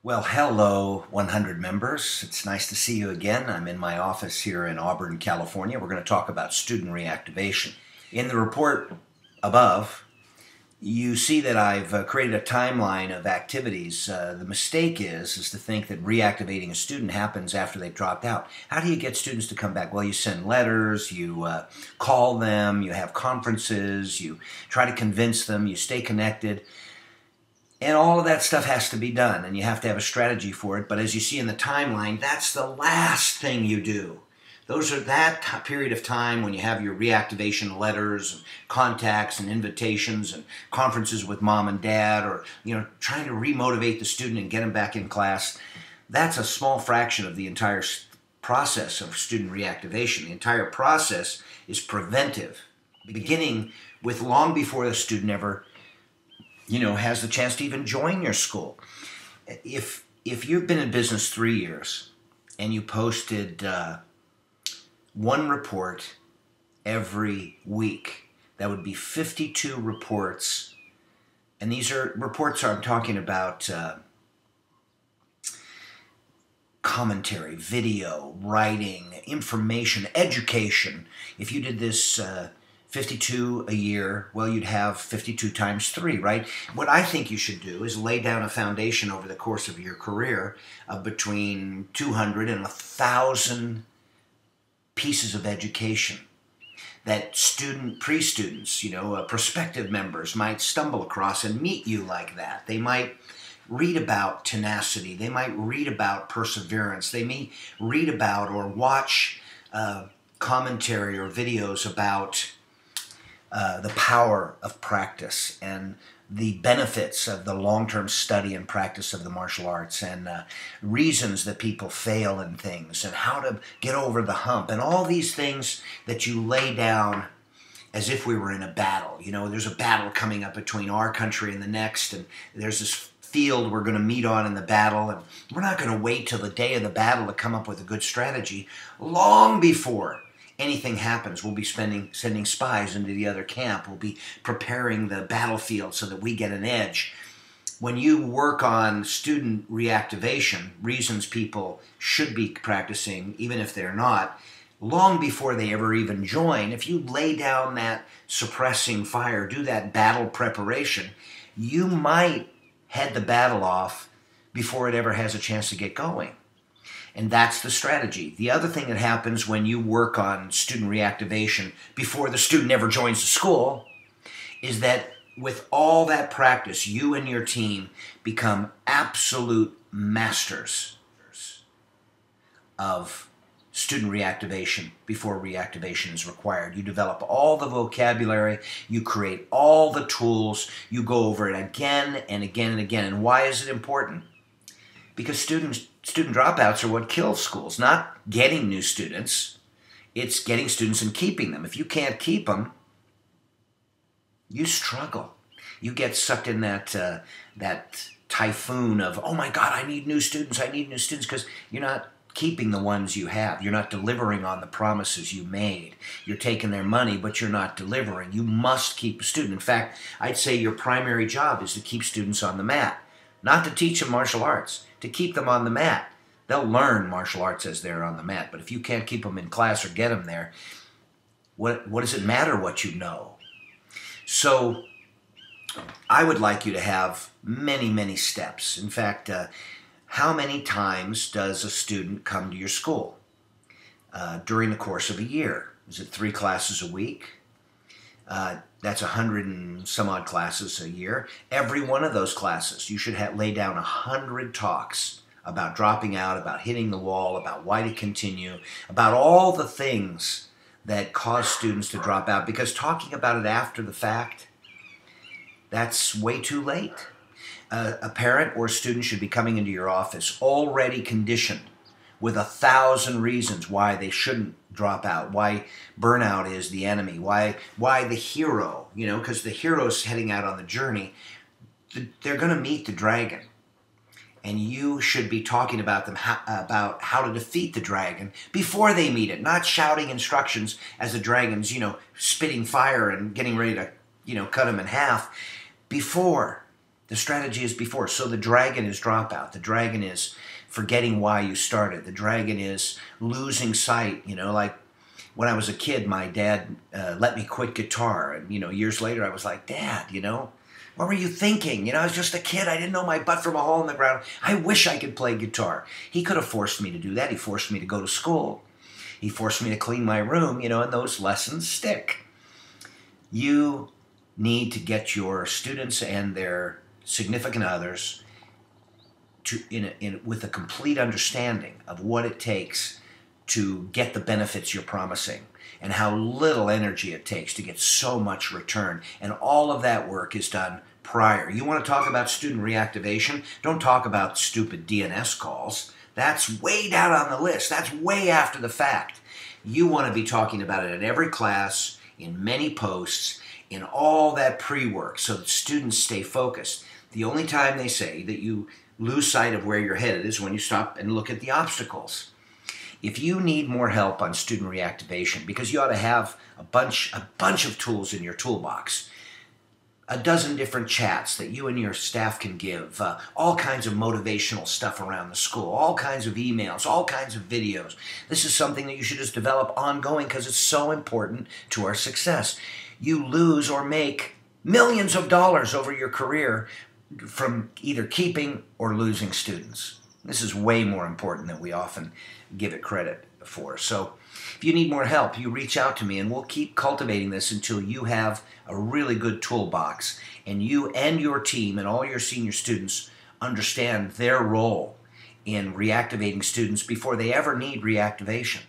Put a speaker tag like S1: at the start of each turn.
S1: Well, hello, 100 members. It's nice to see you again. I'm in my office here in Auburn, California. We're going to talk about student reactivation. In the report above, you see that I've created a timeline of activities. The mistake is to think that reactivating a student happens after they've dropped out. How do you get students to come back? Well, you send letters, you call them, you have conferences, you try to convince them, you stay connected. And all of that stuff has to be done, and you have to have a strategy for it. But as you see in the timeline, that's the last thing you do. Those are that period of time when you have your reactivation letters and contacts and invitations and conferences with mom and dad, or trying to remotivate the student and get them back in class. That's a small fraction of the entire process of student reactivation. The entire process is preventive, beginning with long before the student ever has the chance to even join your school. If you've been in business 3 years and you posted one report every week, that would be 52 reports. And these are reports I'm talking about commentary, video, writing, information, education. If you did this 52 a year, well, you'd have 52 times 3, right? What I think you should do is lay down a foundation over the course of your career of between 200 and 1,000 pieces of education that pre-students, prospective members might stumble across and meet you like that. They might read about tenacity. They might read about perseverance. They may read about or watch commentary or videos about the power of practice and the benefits of the long-term study and practice of the martial arts, and reasons that people fail in things, and how to get over the hump, and all these things that you lay down as if we were in a battle. There's a battle coming up between our country and the next, and there's this field we're going to meet on in the battle, and we're not going to wait till the day of the battle to come up with a good strategy. Long before anything happens, we'll be sending spies into the other camp. We'll be preparing the battlefield so that we get an edge. When you work on student reactivation, reasons people should be practicing, even if they're not, long before they ever even join, if you lay down that suppressing fire, do that battle preparation, you might head the battle off before it ever has a chance to get going. And that's the strategy. The other thing that happens when you work on student reactivation before the student ever joins the school is that with all that practice, you and your team become absolute masters of student reactivation before reactivation is required. You develop all the vocabulary, you create all the tools, you go over it again and again and again. And why is it important? Because student dropouts are what kills schools, not getting new students. It's getting students and keeping them. If you can't keep them, you struggle. You get sucked in that typhoon of, oh my God, I need new students, because you're not keeping the ones you have. You're not delivering on the promises you made. You're taking their money, but you're not delivering. You must keep a student. In fact, I'd say your primary job is to keep students on the mat, not to teach them martial arts, to keep them on the mat. They'll learn martial arts as they're on the mat, but if you can't keep them in class or get them there, what does it matter what you know? So I would like you to have many, many steps. In fact, how many times does a student come to your school during the course of a year? Is it 3 classes a week? That's 100 and some odd classes a year. Every one of those classes, you should lay down 100 talks about dropping out, about hitting the wall, about why to continue, about all the things that cause students to drop out. Because talking about it after the fact, that's way too late. A parent or a student should be coming into your office already conditioned with 1,000 reasons why they shouldn't drop out, why burnout is the enemy, why the hero, because the hero's heading out on the journey, they're going to meet the dragon. And you should be talking about about how to defeat the dragon before they meet it, not shouting instructions as the dragon's, spitting fire and getting ready to, cut them in half. Before The strategy is before. So the dragon is dropout. The dragon is forgetting why you started. The dragon is losing sight. Like when I was a kid, my dad let me quit guitar. And, years later I was like, Dad, what were you thinking? I was just a kid. I didn't know my butt from a hole in the ground. I wish I could play guitar. He could have forced me to do that. He forced me to go to school. He forced me to clean my room, and those lessons stick. You need to get your students and their significant others with a complete understanding of what it takes to get the benefits you're promising and how little energy it takes to get so much return. And all of that work is done prior. You want to talk about student reactivation? Don't talk about stupid DNS calls. That's way down on the list. That's way after the fact. You want to be talking about it in every class, in many posts, in all that pre-work so that students stay focused. The only time they say that you lose sight of where you're headed is when you stop and look at the obstacles. If you need more help on student reactivation, because you ought to have a bunch of tools in your toolbox, a dozen different chats that you and your staff can give, all kinds of motivational stuff around the school, all kinds of emails, all kinds of videos. This is something that you should just develop ongoing because it's so important to our success. You lose or make millions of dollars over your career from either keeping or losing students. This is way more important than we often give it credit for. So if you need more help, you reach out to me and we'll keep cultivating this until you have a really good toolbox and you and your team and all your senior students understand their role in reactivating students before they ever need reactivation.